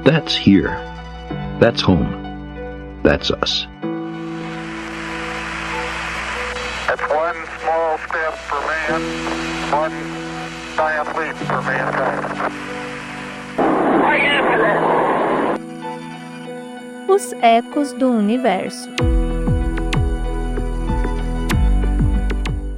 That's here. That's home. That's us. That's one small step for man, one giant leap for mankind. Os ecos do universo.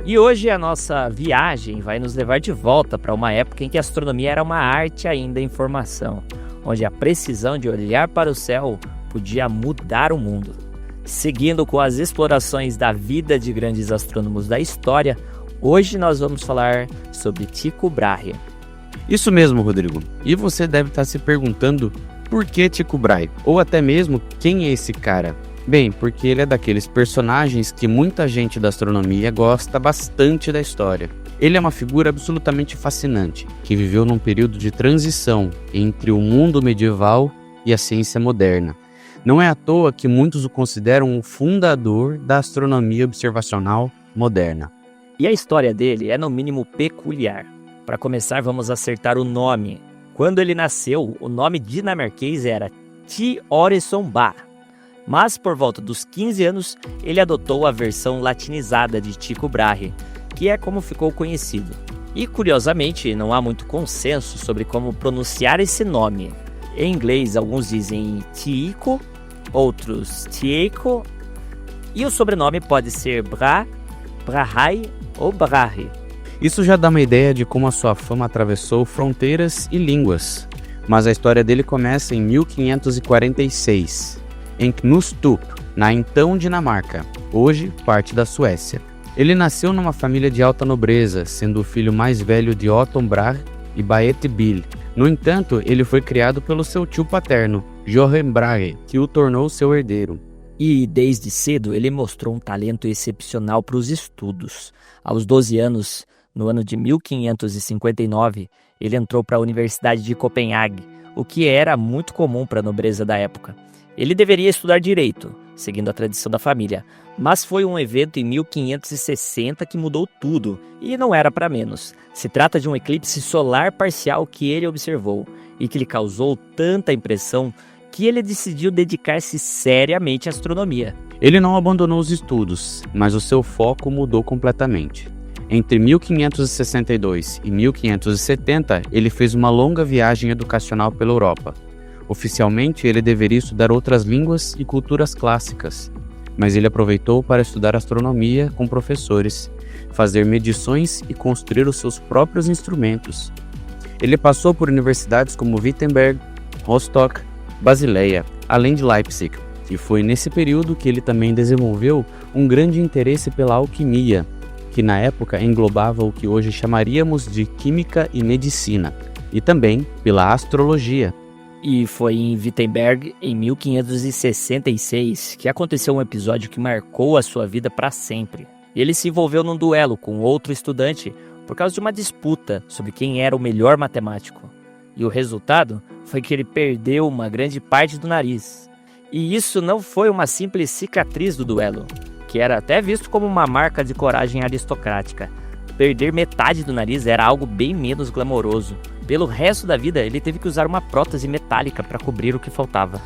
E hoje a nossa viagem vai nos levar de volta para uma época em que a astronomia era uma arte ainda em formação, onde a precisão de olhar para o céu podia mudar o mundo. Seguindo com as explorações da vida de grandes astrônomos da história, hoje nós vamos falar sobre Tycho Brahe. Isso mesmo, Rodrigo. E você deve estar se perguntando por que Tycho Brahe? Ou até mesmo quem é esse cara? Bem, porque ele é daqueles personagens que muita gente da astronomia gosta bastante da história. Ele é uma figura absolutamente fascinante, que viveu num período de transição entre o mundo medieval e a ciência moderna. Não é à toa que muitos o consideram o fundador da astronomia observacional moderna. E a história dele é no mínimo peculiar. Para começar, vamos acertar o nome. Quando ele nasceu, o nome dinamarquês era Thi Oreson Bah. Mas por volta dos 15 anos, ele adotou a versão latinizada de Tycho Brahe, que é como ficou conhecido. E curiosamente, não há muito consenso sobre como pronunciar esse nome. Em inglês, alguns dizem Tycho, outros Tycho, e o sobrenome pode ser Brahe ou Brahe. Isso já dá uma ideia de como a sua fama atravessou fronteiras e línguas. Mas a história dele começa em 1546. em Knudstorp, na então Dinamarca, hoje parte da Suécia. Ele nasceu numa família de alta nobreza, sendo o filho mais velho de Otto Brahe e Beate Bill. No entanto, ele foi criado pelo seu tio paterno, Johan Brahe, que o tornou seu herdeiro. E desde cedo ele mostrou um talento excepcional para os estudos. Aos 12 anos, no ano de 1559, ele entrou para a Universidade de Copenhague, o que era muito comum para a nobreza da época. Ele deveria estudar direito, seguindo a tradição da família, mas foi um evento em 1560 que mudou tudo, e não era para menos. Se trata de um eclipse solar parcial que ele observou, e que lhe causou tanta impressão que ele decidiu dedicar-se seriamente à astronomia. Ele não abandonou os estudos, mas o seu foco mudou completamente. Entre 1562 e 1570, ele fez uma longa viagem educacional pela Europa. Oficialmente, ele deveria estudar outras línguas e culturas clássicas, mas ele aproveitou para estudar astronomia com professores, fazer medições e construir os seus próprios instrumentos. Ele passou por universidades como Wittenberg, Rostock, Basileia, além de Leipzig, e foi nesse período que ele também desenvolveu um grande interesse pela alquimia, que na época englobava o que hoje chamaríamos de química e medicina, e também pela astrologia. E foi em Wittenberg, em 1566, que aconteceu um episódio que marcou a sua vida para sempre. Ele se envolveu num duelo com outro estudante por causa de uma disputa sobre quem era o melhor matemático. E o resultado foi que ele perdeu uma grande parte do nariz. E isso não foi uma simples cicatriz do duelo, que era até visto como uma marca de coragem aristocrática. Perder metade do nariz era algo bem menos glamouroso. Pelo resto da vida, ele teve que usar uma prótese metálica para cobrir o que faltava.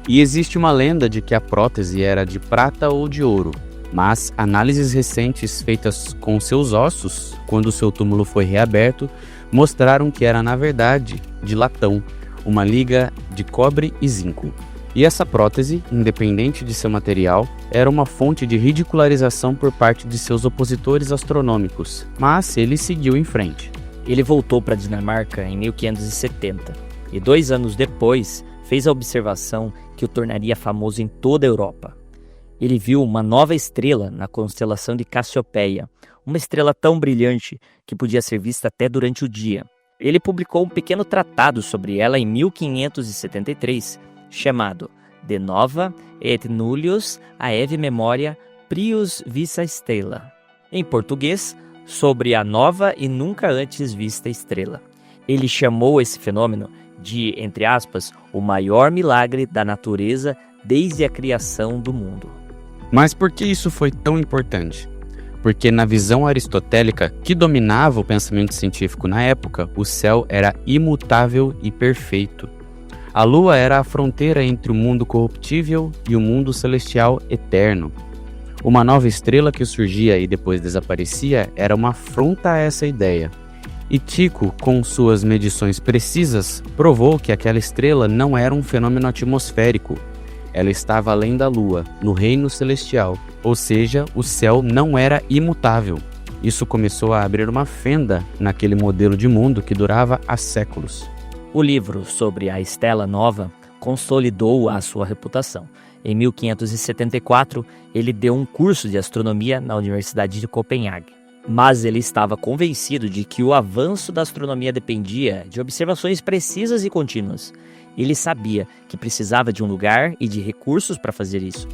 E existe uma lenda de que a prótese era de prata ou de ouro, mas análises recentes feitas com seus ossos, quando seu túmulo foi reaberto, mostraram que era, na verdade, de latão, uma liga de cobre e zinco. E essa prótese, independente de seu material, era uma fonte de ridicularização por parte de seus opositores astronômicos, mas ele seguiu em frente. Ele voltou para a Dinamarca em 1570 e 2 anos depois fez a observação que o tornaria famoso em toda a Europa. Ele viu uma nova estrela na constelação de Cassiopeia, uma estrela tão brilhante que podia ser vista até durante o dia. Ele publicou um pequeno tratado sobre ela em 1573, chamado De Nova et Nullius Aeve Memoria Prius Vista Stella. Em português, sobre a nova e nunca antes vista estrela. Ele chamou esse fenômeno de, entre aspas, o maior milagre da natureza desde a criação do mundo. Mas por que isso foi tão importante? Porque na visão aristotélica, que dominava o pensamento científico na época, o céu era imutável e perfeito. A Lua era a fronteira entre o mundo corruptível e o mundo celestial eterno. Uma nova estrela que surgia e depois desaparecia era uma afronta a essa ideia. E Tycho, com suas medições precisas, provou que aquela estrela não era um fenômeno atmosférico. Ela estava além da Lua, no reino celestial, ou seja, o céu não era imutável. Isso começou a abrir uma fenda naquele modelo de mundo que durava há séculos. O livro sobre a Estela Nova consolidou a sua reputação. Em 1574, ele deu um curso de astronomia na Universidade de Copenhague. Mas ele estava convencido de que o avanço da astronomia dependia de observações precisas e contínuas. Ele sabia que precisava de um lugar e de recursos para fazer isso.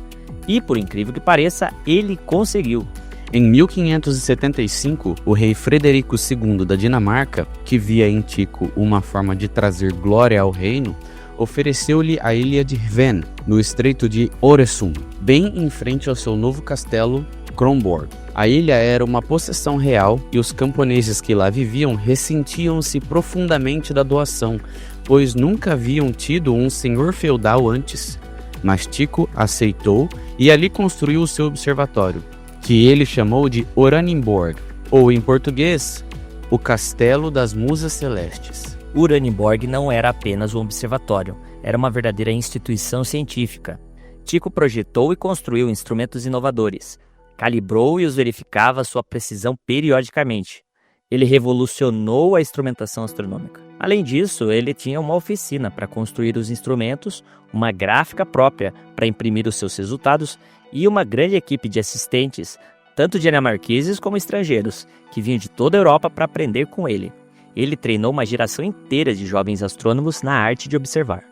E, por incrível que pareça, ele conseguiu. Em 1575, o rei Frederico II da Dinamarca, que via em Tycho uma forma de trazer glória ao reino, ofereceu-lhe a ilha de Hven, no estreito de Øresund, bem em frente ao seu novo castelo Kronborg. A ilha era uma possessão real e os camponeses que lá viviam ressentiam-se profundamente da doação, pois nunca haviam tido um senhor feudal antes. Mas Tycho aceitou e ali construiu o seu observatório, que ele chamou de Oranienborg, ou em português, o Castelo das Musas Celestes. Uranienborg não era apenas um observatório, era uma verdadeira instituição científica. Tycho projetou e construiu instrumentos inovadores, calibrou e os verificava sua precisão periodicamente. Ele revolucionou a instrumentação astronômica. Além disso, ele tinha uma oficina para construir os instrumentos, uma gráfica própria para imprimir os seus resultados e uma grande equipe de assistentes, tanto dinamarqueses como estrangeiros, que vinham de toda a Europa para aprender com ele. Ele treinou uma geração inteira de jovens astrônomos na arte de observar.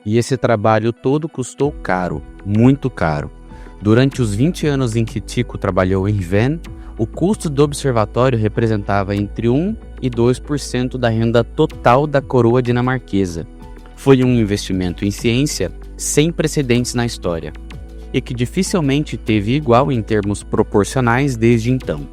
E esse trabalho todo custou caro, muito caro. Durante os 20 anos em que Tycho trabalhou em Hven, o custo do observatório representava entre 1% e 2% da renda total da coroa dinamarquesa. Foi um investimento em ciência sem precedentes na história, e que dificilmente teve igual em termos proporcionais desde então.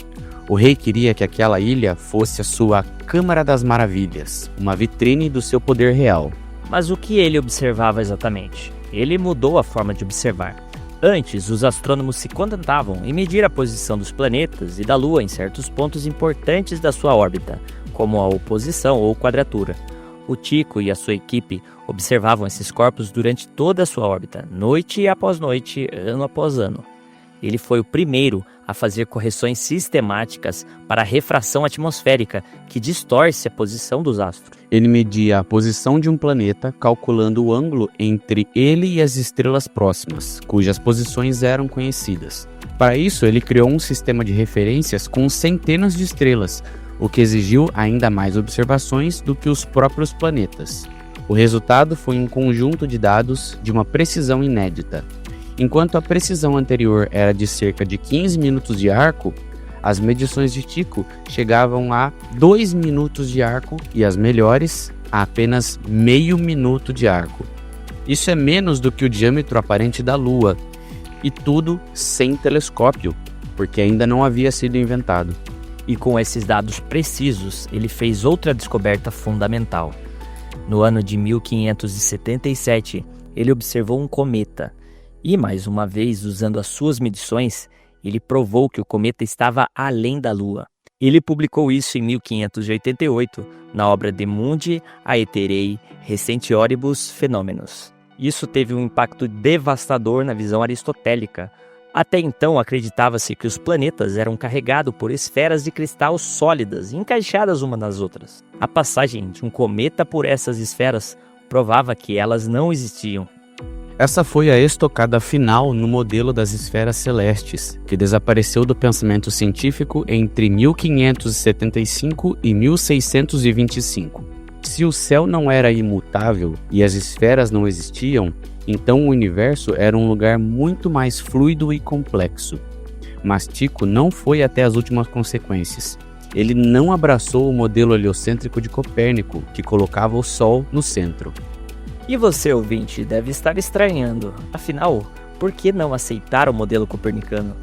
O rei queria que aquela ilha fosse a sua Câmara das Maravilhas, uma vitrine do seu poder real. Mas o que ele observava exatamente? Ele mudou a forma de observar. Antes, os astrônomos se contentavam em medir a posição dos planetas e da Lua em certos pontos importantes da sua órbita, como a oposição ou quadratura. O Tycho e a sua equipe observavam esses corpos durante toda a sua órbita, noite após noite, ano após ano. Ele foi o primeiro a fazer correções sistemáticas para a refração atmosférica, que distorce a posição dos astros. Ele media a posição de um planeta calculando o ângulo entre ele e as estrelas próximas, cujas posições eram conhecidas. Para isso, ele criou um sistema de referências com centenas de estrelas, o que exigiu ainda mais observações do que os próprios planetas. O resultado foi um conjunto de dados de uma precisão inédita. Enquanto a precisão anterior era de cerca de 15 minutos de arco, as medições de Tycho chegavam a 2 minutos de arco e as melhores a apenas meio minuto de arco. Isso é menos do que o diâmetro aparente da Lua, e tudo sem telescópio, porque ainda não havia sido inventado. E com esses dados precisos, ele fez outra descoberta fundamental. No ano de 1577, ele observou um cometa. E, mais uma vez, usando as suas medições, ele provou que o cometa estava além da Lua. Ele publicou isso em 1588, na obra De Mundi Aeterei Recentioribus Phenomenos. Isso teve um impacto devastador na visão aristotélica. Até então, acreditava-se que os planetas eram carregados por esferas de cristal sólidas, encaixadas umas nas outras. A passagem de um cometa por essas esferas provava que elas não existiam. Essa foi a estocada final no modelo das esferas celestes, que desapareceu do pensamento científico entre 1575 e 1625. Se o céu não era imutável e as esferas não existiam, então o universo era um lugar muito mais fluido e complexo. Mas Tycho não foi até as últimas consequências. Ele não abraçou o modelo heliocêntrico de Copérnico, que colocava o Sol no centro. E você, ouvinte, deve estar estranhando. Afinal, por que não aceitar o modelo copernicano?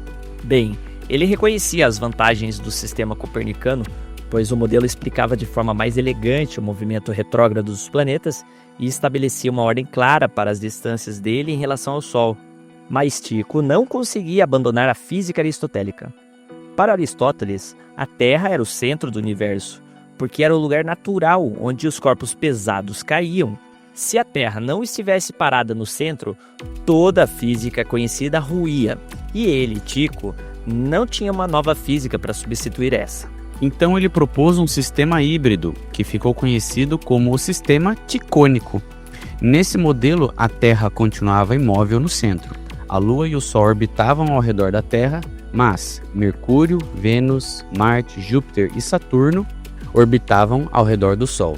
Bem, ele reconhecia as vantagens do sistema copernicano, pois o modelo explicava de forma mais elegante o movimento retrógrado dos planetas e estabelecia uma ordem clara para as distâncias dele em relação ao Sol. Mas Tycho não conseguia abandonar a física aristotélica. Para Aristóteles, a Terra era o centro do universo, porque era o lugar natural onde os corpos pesados caíam. Se a Terra não estivesse parada no centro, toda a física conhecida ruía, e ele, Tycho, não tinha uma nova física para substituir essa. Então ele propôs um sistema híbrido, que ficou conhecido como o sistema ticônico. Nesse modelo, a Terra continuava imóvel no centro. A Lua e o Sol orbitavam ao redor da Terra, mas Mercúrio, Vênus, Marte, Júpiter e Saturno orbitavam ao redor do Sol.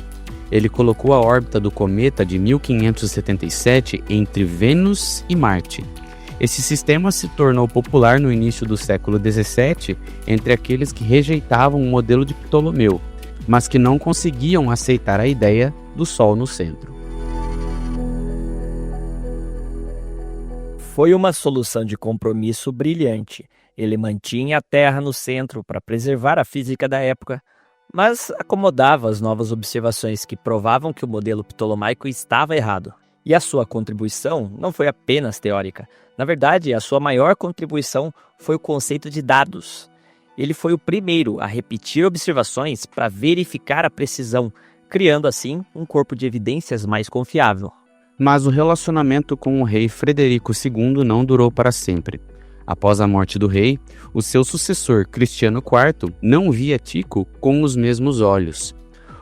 Ele colocou a órbita do cometa de 1577 entre Vênus e Marte. Esse sistema se tornou popular no início do século XVII entre aqueles que rejeitavam o modelo de Ptolomeu, mas que não conseguiam aceitar a ideia do Sol no centro. Foi uma solução de compromisso brilhante. Ele mantinha a Terra no centro para preservar a física da época, mas acomodava as novas observações que provavam que o modelo ptolomaico estava errado. E a sua contribuição não foi apenas teórica. Na verdade, a sua maior contribuição foi o conceito de dados. Ele foi o primeiro a repetir observações para verificar a precisão, criando assim um corpo de evidências mais confiável. Mas o relacionamento com o rei Frederico II não durou para sempre. Após a morte do rei, o seu sucessor, Cristiano IV, não via Tycho com os mesmos olhos.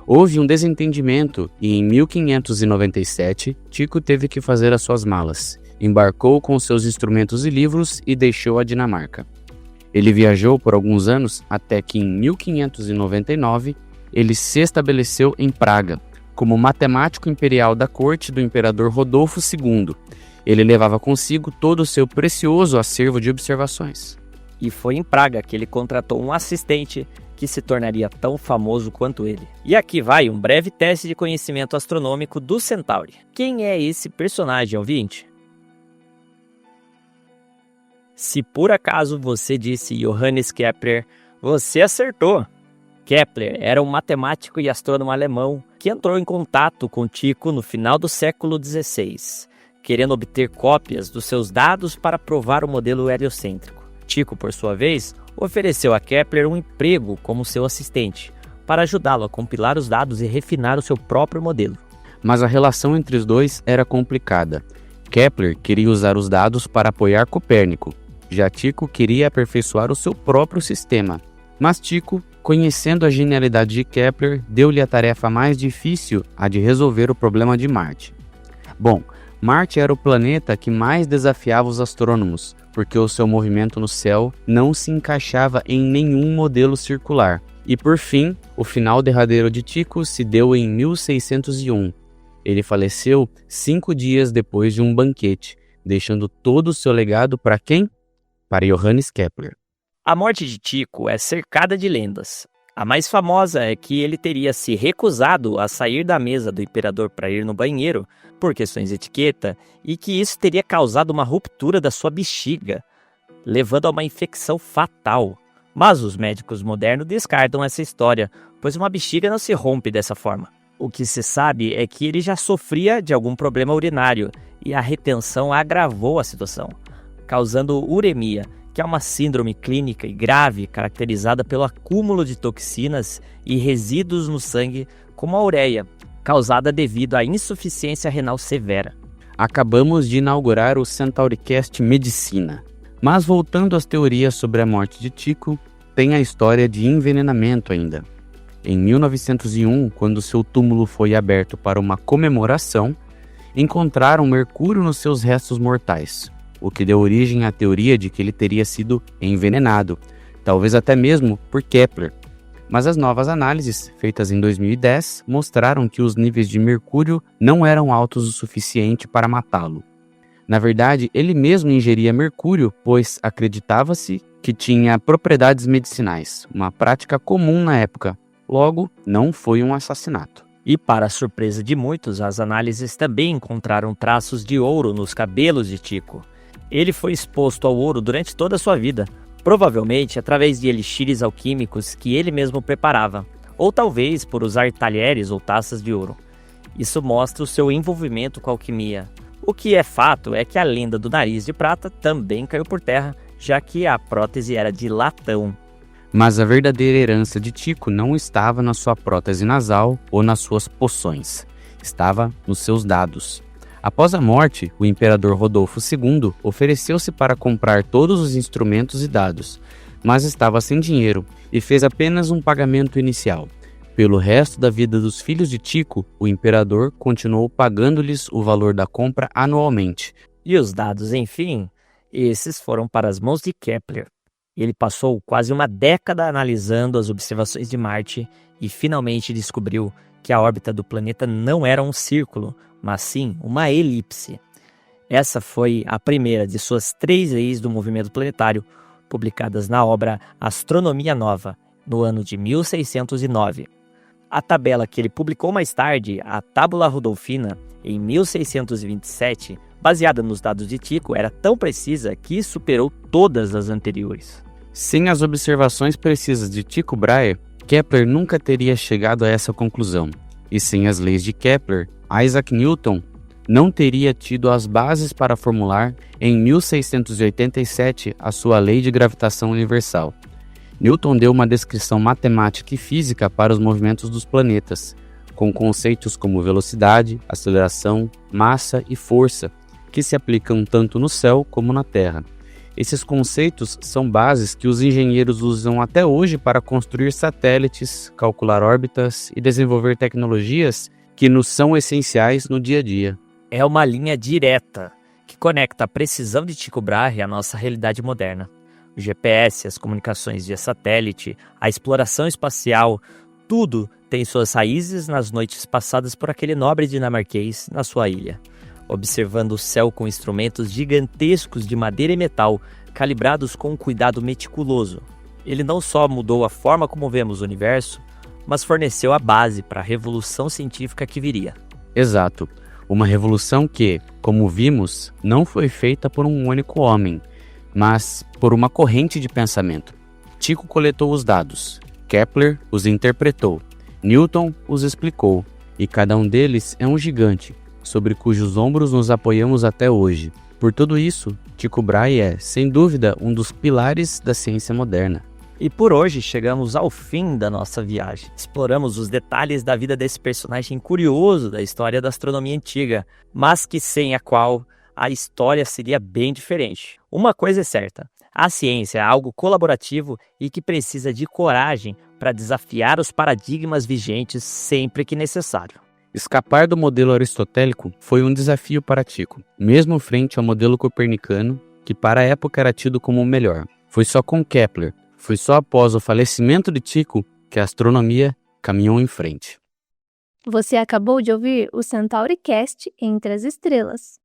Houve um desentendimento e em 1597, Tycho teve que fazer as suas malas. Embarcou com seus instrumentos e livros e deixou a Dinamarca. Ele viajou por alguns anos até que em 1599 ele se estabeleceu em Praga, como matemático imperial da corte do imperador Rodolfo II. Ele levava consigo todo o seu precioso acervo de observações. E foi em Praga que ele contratou um assistente que se tornaria tão famoso quanto ele. E aqui vai um breve teste de conhecimento astronômico do Centauri. Quem é esse personagem, ouvinte? Se por acaso você disse Johannes Kepler, você acertou! Kepler era um matemático e astrônomo alemão que entrou em contato com Tycho no final do século XVI, querendo obter cópias dos seus dados para provar o modelo heliocêntrico. Tycho, por sua vez, ofereceu a Kepler um emprego como seu assistente, para ajudá-lo a compilar os dados e refinar o seu próprio modelo. Mas a relação entre os dois era complicada. Kepler queria usar os dados para apoiar Copérnico, já Tycho queria aperfeiçoar o seu próprio sistema. Mas Tycho, conhecendo a genialidade de Kepler, deu-lhe a tarefa mais difícil, a de resolver o problema de Marte. Bom, Marte era o planeta que mais desafiava os astrônomos, porque o seu movimento no céu não se encaixava em nenhum modelo circular. E por fim, o final derradeiro de Tycho se deu em 1601. Ele faleceu 5 dias depois de um banquete, deixando todo o seu legado para quem? Para Johannes Kepler. A morte de Tycho é cercada de lendas. A mais famosa é que ele teria se recusado a sair da mesa do imperador para ir no banheiro, por questões de etiqueta, e que isso teria causado uma ruptura da sua bexiga, levando a uma infecção fatal. Mas os médicos modernos descartam essa história, pois uma bexiga não se rompe dessa forma. O que se sabe é que ele já sofria de algum problema urinário, e a retenção agravou a situação, causando uremia, que é uma síndrome clínica e grave caracterizada pelo acúmulo de toxinas e resíduos no sangue, como a ureia, causada devido à insuficiência renal severa. Acabamos de inaugurar o CentauriCast Medicina. Mas voltando às teorias sobre a morte de Tycho, tem a história de envenenamento ainda. Em 1901, quando seu túmulo foi aberto para uma comemoração, encontraram mercúrio nos seus restos mortais, o que deu origem à teoria de que ele teria sido envenenado, talvez até mesmo por Kepler. Mas as novas análises, feitas em 2010, mostraram que os níveis de mercúrio não eram altos o suficiente para matá-lo. Na verdade, ele mesmo ingeria mercúrio, pois acreditava-se que tinha propriedades medicinais, uma prática comum na época. Logo, não foi um assassinato. E para a surpresa de muitos, as análises também encontraram traços de ouro nos cabelos de Tycho. Ele foi exposto ao ouro durante toda a sua vida, provavelmente através de elixires alquímicos que ele mesmo preparava. ou talvez por usar talheres ou taças de ouro. Isso mostra o seu envolvimento com a alquimia. O que é fato é que a lenda do nariz de prata também caiu por terra, já que a prótese era de latão. Mas a verdadeira herança de Tycho não estava na sua prótese nasal ou nas suas poções. Estava nos seus dados. Após a morte, o imperador Rodolfo II ofereceu-se para comprar todos os instrumentos e dados, mas estava sem dinheiro e fez apenas um pagamento inicial. Pelo resto da vida dos filhos de Tycho, o imperador continuou pagando-lhes o valor da compra anualmente. E os dados, enfim, esses foram para as mãos de Kepler. Ele passou quase uma década analisando as observações de Marte e finalmente descobriu que a órbita do planeta não era um círculo, mas sim uma elipse. Essa foi a primeira de suas 3 leis do movimento planetário, publicadas na obra Astronomia Nova, no ano de 1609. A tabela que ele publicou mais tarde, a Tábula Rudolfina, em 1627, baseada nos dados de Tycho, era tão precisa que superou todas as anteriores. Sem as observações precisas de Tycho Brahe, Kepler nunca teria chegado a essa conclusão. E sem as leis de Kepler, Isaac Newton não teria tido as bases para formular, em 1687, a sua lei de gravitação universal. Newton deu uma descrição matemática e física para os movimentos dos planetas, com conceitos como velocidade, aceleração, massa e força, que se aplicam tanto no céu como na Terra. Esses conceitos são bases que os engenheiros usam até hoje para construir satélites, calcular órbitas e desenvolver tecnologias que nos são essenciais no dia a dia. É uma linha direta que conecta a precisão de Tycho Brahe à nossa realidade moderna. O GPS, as comunicações via satélite, a exploração espacial, tudo tem suas raízes nas noites passadas por aquele nobre dinamarquês na sua ilha, observando o céu com instrumentos gigantescos de madeira e metal, calibrados com um cuidado meticuloso. Ele não só mudou a forma como vemos o universo, mas forneceu a base para a revolução científica que viria. Exato. Uma revolução que, como vimos, não foi feita por um único homem, mas por uma corrente de pensamento. Tycho coletou os dados, Kepler os interpretou, Newton os explicou, e cada um deles é um gigante, sobre cujos ombros nos apoiamos até hoje. Por tudo isso, Tycho Brahe é, sem dúvida, um dos pilares da ciência moderna. E por hoje chegamos ao fim da nossa viagem. Exploramos os detalhes da vida desse personagem curioso da história da astronomia antiga, mas que sem a qual a história seria bem diferente. Uma coisa é certa, a ciência é algo colaborativo e que precisa de coragem para desafiar os paradigmas vigentes sempre que necessário. Escapar do modelo aristotélico foi um desafio para Tycho, mesmo frente ao modelo copernicano, que para a época era tido como o melhor. Foi só com Kepler, foi só após o falecimento de Tycho que a astronomia caminhou em frente. Você acabou de ouvir o Centauricast Entre as Estrelas.